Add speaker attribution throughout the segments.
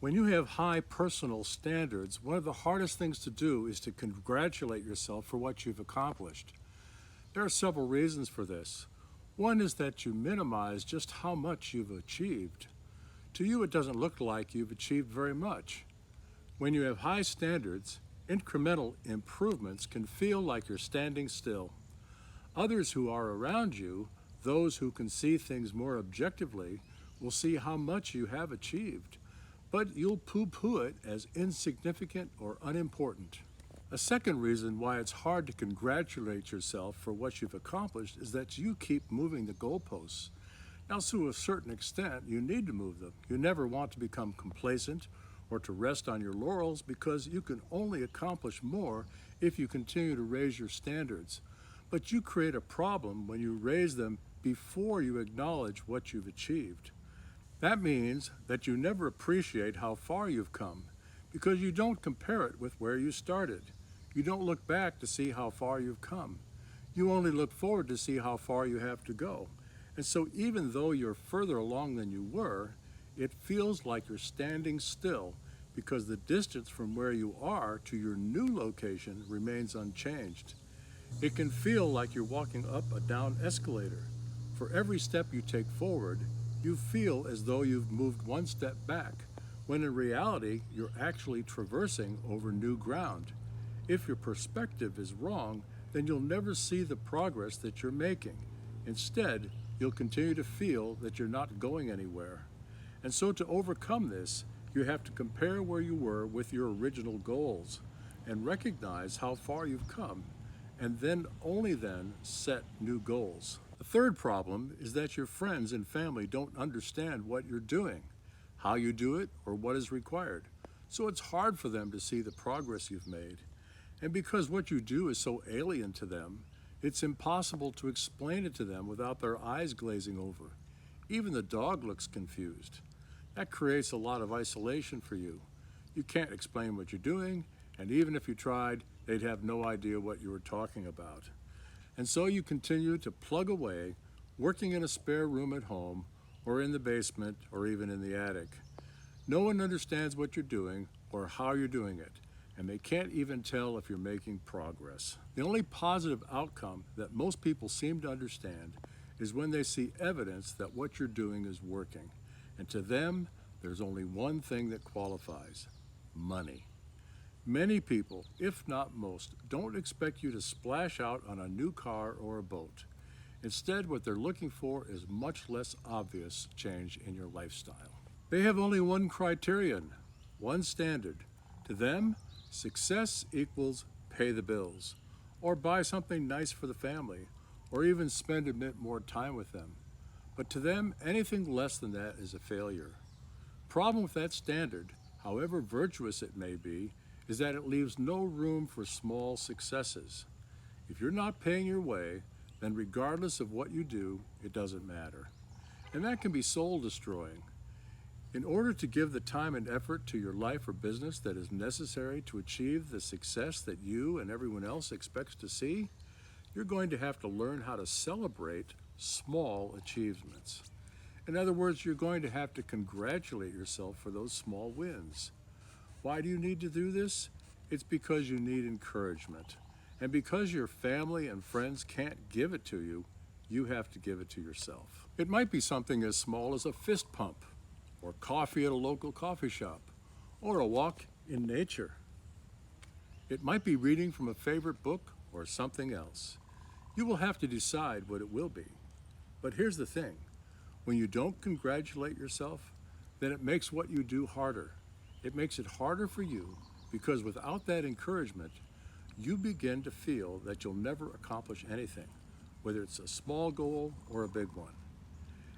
Speaker 1: When you have high personal standards, one of the hardest things to do is to congratulate yourself for what you've accomplished. There are several reasons for this. One is that you minimize just how much you've achieved. To you, it doesn't look like you've achieved very much. When you have high standards, incremental improvements can feel like you're standing still. Others who are around you, those who can see things more objectively, will see how much you have achieved, but you'll poo-poo it as insignificant or unimportant. A second reason why it's hard to congratulate yourself for what you've accomplished is that you keep moving the goalposts. Now, to a certain extent, you need to move them. You never want to become complacent or to rest on your laurels because you can only accomplish more if you continue to raise your standards. But you create a problem when you raise them before you acknowledge what you've achieved. That means that you never appreciate how far you've come because you don't compare it with where you started. You don't look back to see how far you've come. You only look forward to see how far you have to go. And so even though you're further along than you were, it feels like you're standing still because the distance from where you are to your new location remains unchanged. It can feel like you're walking up a down escalator. For every step you take forward, you feel as though you've moved one step back, when in reality, you're actually traversing over new ground. If your perspective is wrong, then you'll never see the progress that you're making. Instead, you'll continue to feel that you're not going anywhere. And so to overcome this, you have to compare where you were with your original goals and recognize how far you've come, and then only then set new goals. The third problem is that your friends and family don't understand what you're doing, how you do it, or what is required. So it's hard for them to see the progress you've made. And because what you do is so alien to them, it's impossible to explain it to them without their eyes glazing over. Even the dog looks confused. That creates a lot of isolation for you. You can't explain what you're doing, and even if you tried, they'd have no idea what you were talking about. And so you continue to plug away, working in a spare room at home, or in the basement, or even in the attic. No one understands what you're doing or how you're doing it, and they can't even tell if you're making progress. The only positive outcome that most people seem to understand is when they see evidence that what you're doing is working. And to them, there's only one thing that qualifies: money. Many people, if not most, don't expect you to splash out on a new car or a boat. Instead, what they're looking for is much less obvious change in your lifestyle. They have only one criterion, one standard. To them, success equals pay the bills, or buy something nice for the family, or even spend a bit more time with them. But to them, anything less than that is a failure. Problem with that standard, however virtuous it may be, is that it leaves no room for small successes. If you're not paying your way, then regardless of what you do, it doesn't matter. And that can be soul destroying. In order to give the time and effort to your life or business that is necessary to achieve the success that you and everyone else expects to see, you're going to have to learn how to celebrate small achievements. In other words, you're going to have to congratulate yourself for those small wins. Why do you need to do this? It's because you need encouragement. And because your family and friends can't give it to you, you have to give it to yourself. It might be something as small as a fist pump, or coffee at a local coffee shop, or a walk in nature. It might be reading from a favorite book or something else. You will have to decide what it will be. But here's the thing. When you don't congratulate yourself, then it makes what you do harder. It makes it harder for you because without that encouragement, you begin to feel that you'll never accomplish anything, whether it's a small goal or a big one.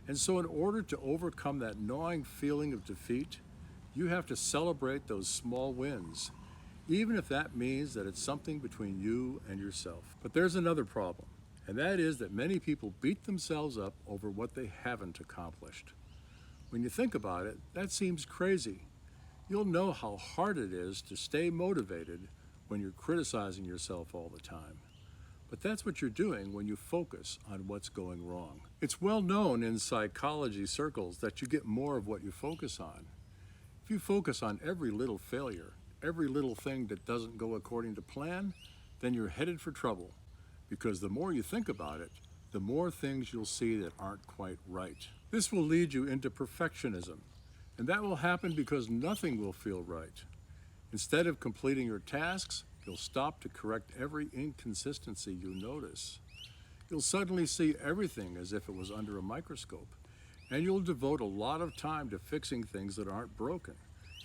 Speaker 1: And so in order to overcome that gnawing feeling of defeat, you have to celebrate those small wins, even if that means that it's something between you and yourself. But there's another problem, and that is that many people beat themselves up over what they haven't accomplished. When you think about it, that seems crazy. You'll know how hard it is to stay motivated when you're criticizing yourself all the time. But that's what you're doing when you focus on what's going wrong. It's well known in psychology circles that you get more of what you focus on. If you focus on every little failure, every little thing that doesn't go according to plan, then you're headed for trouble, because the more you think about it, the more things you'll see that aren't quite right. This will lead you into perfectionism, and that will happen because nothing will feel right. Instead of completing your tasks, you'll stop to correct every inconsistency you notice. You'll suddenly see everything as if it was under a microscope, and you'll devote a lot of time to fixing things that aren't broken,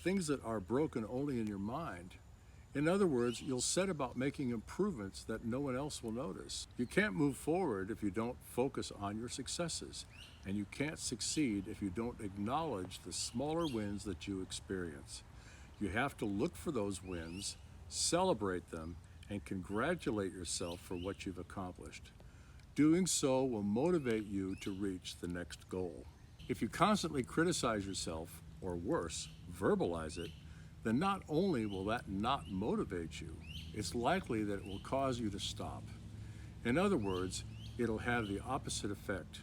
Speaker 1: things that are broken only in your mind. In other words, you'll set about making improvements that no one else will notice. You can't move forward if you don't focus on your successes, and you can't succeed if you don't acknowledge the smaller wins that you experience. You have to look for those wins, celebrate them, and congratulate yourself for what you've accomplished. Doing so will motivate you to reach the next goal. If you constantly criticize yourself, or worse, verbalize it, then not only will that not motivate you, it's likely that it will cause you to stop. In other words, it'll have the opposite effect.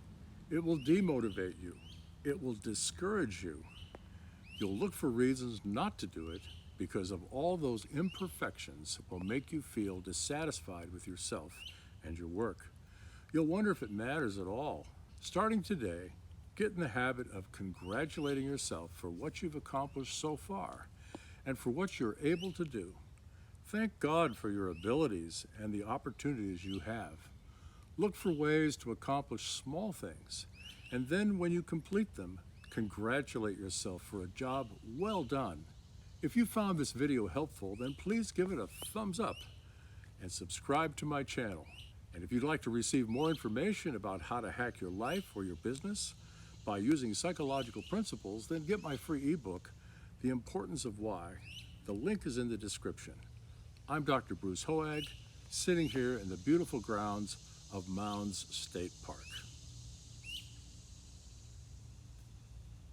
Speaker 1: It will demotivate you. It will discourage you. You'll look for reasons not to do it because of all those imperfections will make you feel dissatisfied with yourself and your work. You'll wonder if it matters at all. Starting today, get in the habit of congratulating yourself for what you've accomplished so far and for what you're able to do. Thank God for your abilities and the opportunities you have. Look for ways to accomplish small things, and then when you complete them, congratulate yourself for a job well done. If you found this video helpful, then please give it a thumbs up and subscribe to my channel. And if you'd like to receive more information about how to hack your life or your business by using psychological principles, then get my free ebook, The Importance of Why. The link is in the description. I'm Dr. Bruce Hoag, sitting here in the beautiful grounds of Mounds State Park.